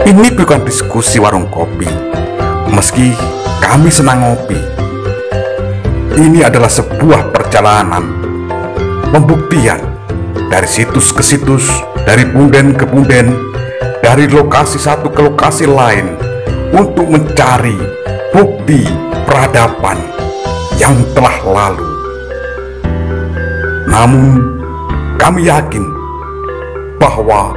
Ini bukan diskusi warung kopi, meski kami senang ngopi. Ini adalah sebuah perjalanan, pembuktian dari situs ke situs, dari punden ke punden, dari lokasi satu ke lokasi lain, untuk mencari bukti peradaban yang telah lalu. Namun, kami yakin bahwa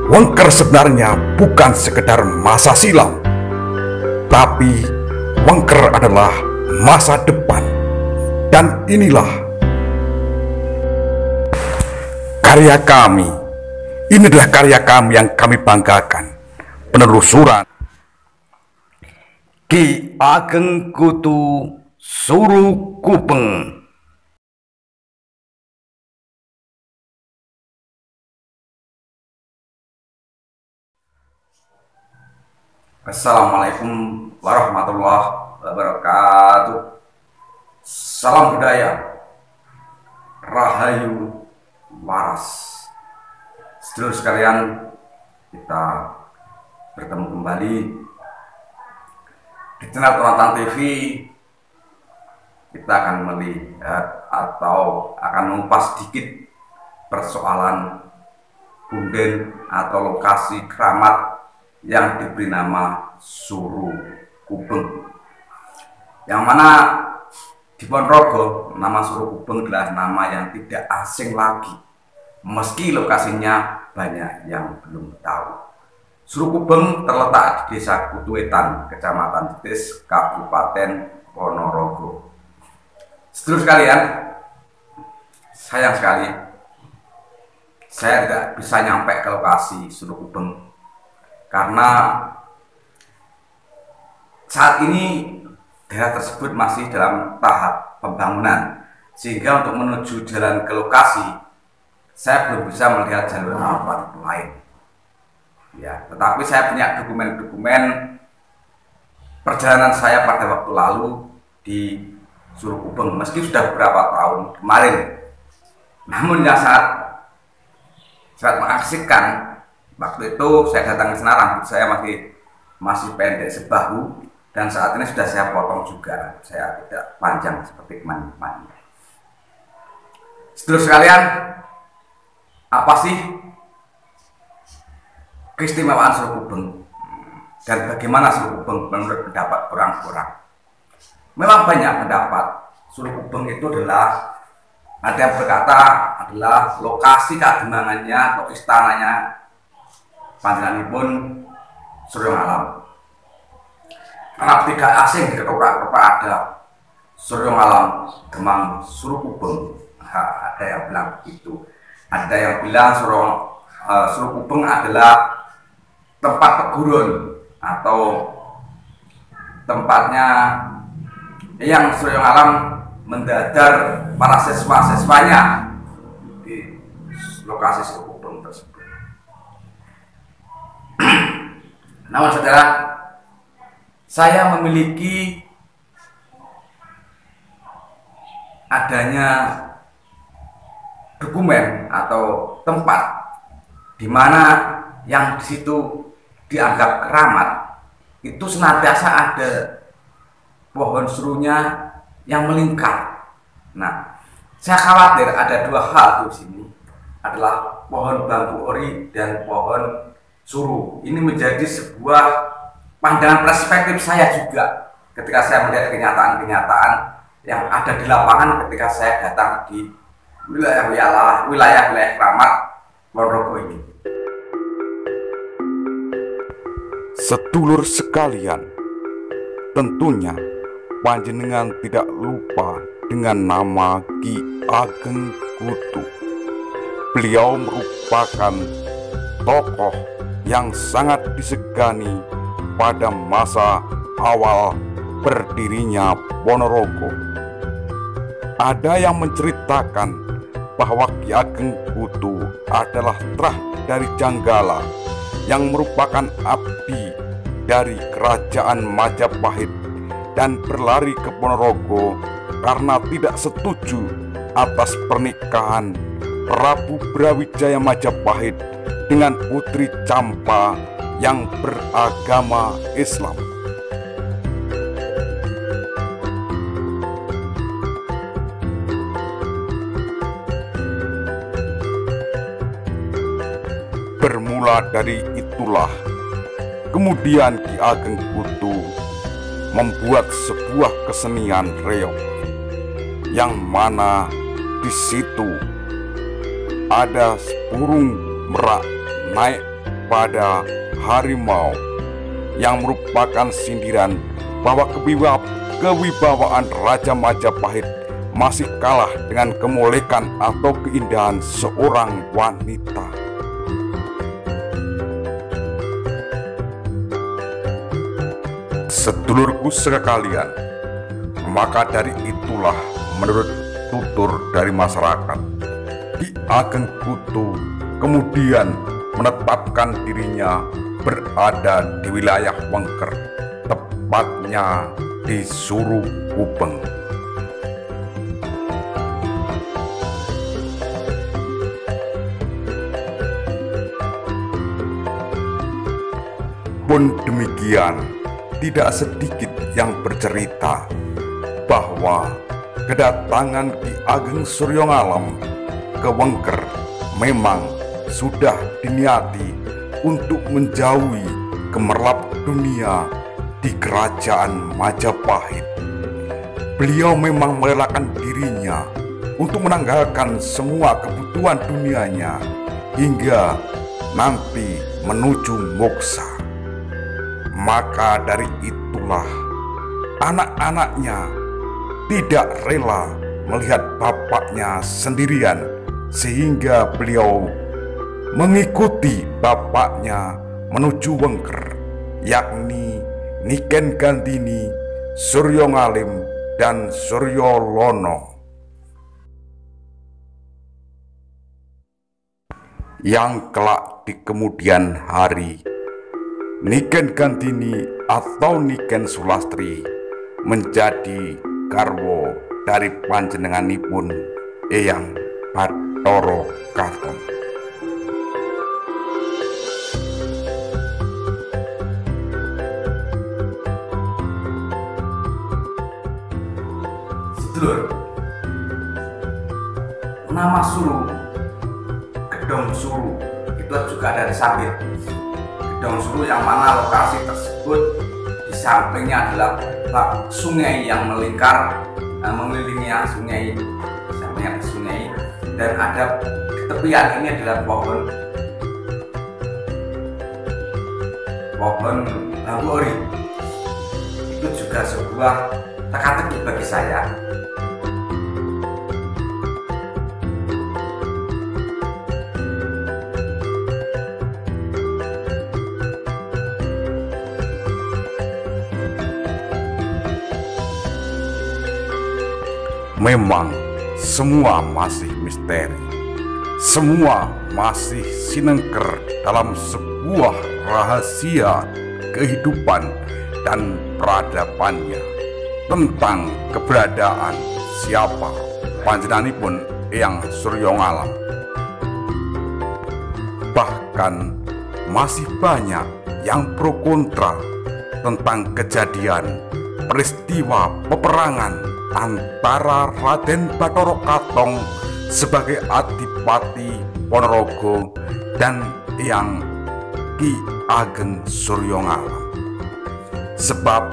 Wengker sebenarnya bukan sekedar masa silam, tapi Wengker adalah masa depan. Dan inilah karya kami. Ini adalah karya kami yang kami banggakan. Penelusuran Ki Ageng Kutu Surukubeng. Assalamualaikum warahmatullahi wabarakatuh. Salam budaya, rahayu waras. Sedulur sekalian, kita bertemu kembali di channel Tonton TV. Kita akan melihat atau akan mengupas sedikit persoalan punden atau lokasi keramat yang diberi nama Surukubeng, yang mana di Ponorogo nama Surukubeng adalah nama yang tidak asing lagi, meski lokasinya banyak yang belum tahu. Surukubeng terletak di Desa Kutuwetan, Kecamatan Jetis, Kabupaten Ponorogo. Sedulur sekalian, sayang sekali saya tidak bisa nyampe ke lokasi Surukubeng karena saat ini daerah tersebut masih dalam tahap pembangunan, sehingga untuk menuju jalan ke lokasi saya belum bisa melihat jalur alternatif lain. Ya, tetapi saya punya dokumen-dokumen perjalanan saya pada waktu lalu di Surukubeng, meski sudah beberapa tahun kemarin. Namun yang sangat mengasihkan, waktu itu saya datang ke sana, rambut saya masih pendek sebahu, dan saat ini sudah saya potong juga, saya tidak panjang seperti kemarin-kemarin. Sedulur sekalian, apa sih keistimewaan Surukubeng dan bagaimana Surukubeng menurut pendapat orang-orang? Memang banyak pendapat. Surukubeng itu adalah, ada yang berkata adalah lokasi kademangannya atau istananya panjenenganipun Suryo Ngalam. Karena tidak asing di ketoprak ada Suryo Ngalam Demang Surukubeng. Ada yang bilang begitu. Ada yang bilang Surukubeng adalah tempat pegurun atau tempatnya yang Suryo Ngalam mendadar para siswa-siswanya di lokasi Surukubeng tersebut. Namun saudara, saya memiliki adanya dokumen atau tempat di mana yang di situ dianggap keramat, itu senantiasa ada pohon surunya yang melingkar. Nah, saya khawatir ada dua hal di sini, adalah pohon bambu ori dan pohon suru. Ini menjadi sebuah pandangan perspektif saya juga ketika saya melihat kenyataan-kenyataan yang ada di lapangan ketika saya datang di wilayah keramat Ponorogo ini. Sedulur sekalian, tentunya panjenengan tidak lupa dengan nama Ki Ageng Kutu. Beliau merupakan tokoh yang sangat disegani pada masa awal berdirinya Ponorogo. Ada yang menceritakan bahwa Ki Ageng Kutu adalah trah dari Janggala yang merupakan abdi dari kerajaan Majapahit dan berlari ke Ponorogo karena tidak setuju atas pernikahan Prabu Brawijaya Majapahit dengan Putri Campa yang beragama Islam. Bermula dari itulah, kemudian Ki Ageng Kutu membuat sebuah kesenian reog, yang mana di situ ada burung merak naik pada harimau, yang merupakan sindiran bahwa kewibawaan Raja Majapahit masih kalah dengan kemolekan atau keindahan seorang wanita. Sedulurku sekalian, maka dari itulah menurut tutur dari masyarakat, Ki Ageng Kutu kemudian menetapkan dirinya berada di wilayah Wengker, tepatnya di Surukupeng. Pun demikian, tidak sedikit yang bercerita bahwa kedatangan Ki Ageng Suryangalam ke Wengker memang sudah diniati untuk menjauhi gemerlap dunia di kerajaan Majapahit. Beliau memang merelakan dirinya untuk menanggalkan semua kebutuhan dunianya hingga nanti menuju moksa. Maka dari itulah anak-anaknya tidak rela melihat bapaknya sendirian, sehingga beliau mengikuti bapaknya menuju Wengker, yakni Niken Gandini, Suryangalim, dan Suryalono. Yang kelak di kemudian hari, Niken Gandini atau Niken Sulastri menjadi garwa dari panjenenganipun Eyang Bathara Katon. Sedulur, nama Suru, Gedong Suru itu juga dari sabit. Gedong Suru yang mana lokasi tersebut di sampingnya adalah sungai yang melingkar, mengelilingi sungai, di sampingnya ada sungai, dan ada di tepian ini adalah pohon bambu. Itu juga sebuah teka-teki bagi saya. Memang semua masih misteri, semua masih sinengker dalam sebuah rahasia kehidupan dan peradabannya tentang keberadaan siapa panjenenganipun Eyang Suryangalam. Bahkan masih banyak yang pro kontra tentang kejadian peristiwa peperangan antara Raden Bathara Katong sebagai Adipati Ponorogo dan Eyang Ki Ageng Suryangalam. Sebab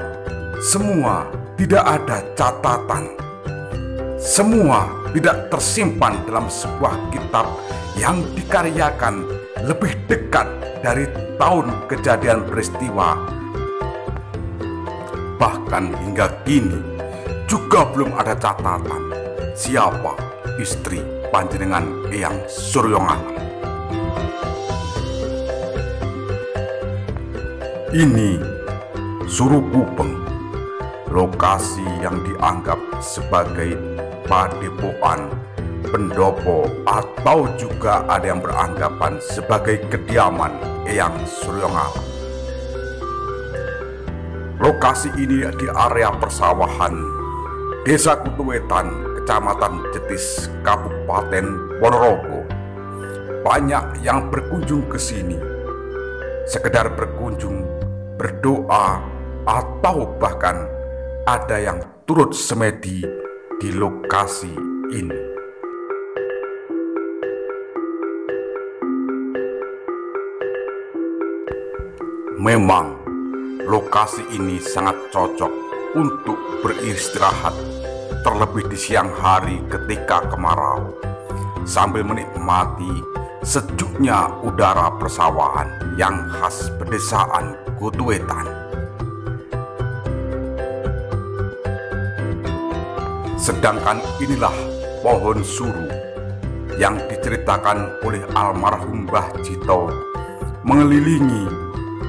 semua tidak ada catatan, semua tidak tersimpan dalam sebuah kitab yang dikaryakan lebih dekat dari tahun kejadian peristiwa. Bahkan hingga kini juga belum ada catatan siapa istri panjenengan Eyang Suryangalam. Ini Surukupeng, lokasi yang dianggap sebagai padepokan, pendopo, atau juga ada yang beranggapan sebagai kediaman Eyang Suryangalam. Lokasi ini di area persawahan Desa Kutuwetan, Kecamatan Jetis, Kabupaten Ponorogo. Banyak yang berkunjung ke sini. sekedar berkunjung, berdoa, atau bahkan ada yang turut semedi di lokasi ini. Memang lokasi ini sangat cocok untuk beristirahat, terlebih di siang hari ketika kemarau, sambil menikmati sejuknya udara persawahan yang khas pedesaan Kutuwetan. Sedangkan inilah pohon suru yang diceritakan oleh almarhum Mbah Jito mengelilingi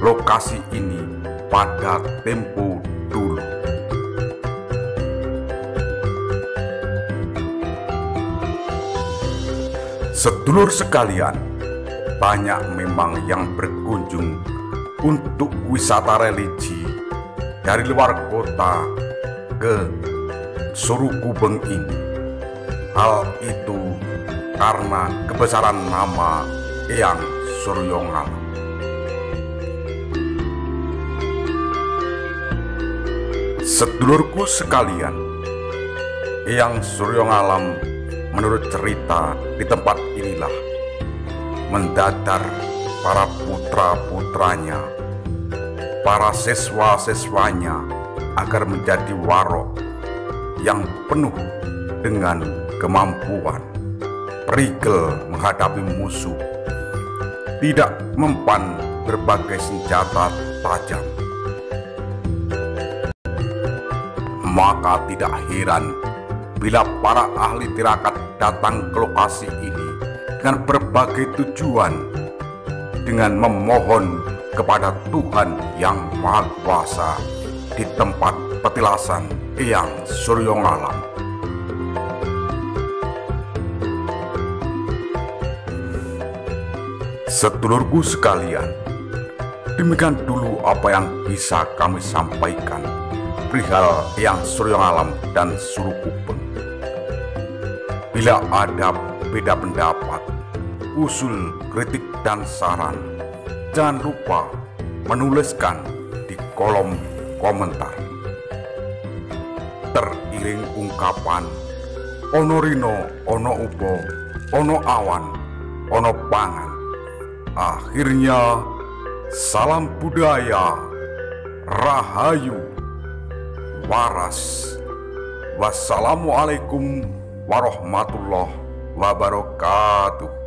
lokasi ini pada tempo dulu. Sedulur sekalian, banyak memang yang berkunjung untuk wisata religi dari luar kota ke Surukubeng ini. Hal itu karena kebesaran nama Eyang Suryongalam. Sedulurku sekalian, Eyang Suryongalam menurut cerita di tempat inilah mendadar para putra-putranya, para siswa-siswanya agar menjadi warok yang penuh dengan kemampuan, perigel menghadapi musuh, tidak mempan berbagai senjata tajam. Maka tidak heran bila para ahli tirakat datang ke lokasi ini dengan berbagai tujuan, dengan memohon kepada Tuhan Yang Maha Kuasa di tempat petilasan Eyang Suryongalam. Sedulurku sekalian, demikian dulu apa yang bisa kami sampaikan perihal Eyang Suryongalam dan Surukubeng. Bila ada beda pendapat, usul, kritik, dan saran, jangan lupa menuliskan di kolom komentar. Teriring ungkapan ono rino, ono ubo, ono awan, ono pangan. Akhirnya, salam budaya, rahayu, waras. Wassalamualaikum warahmatullahi wabarakatuh.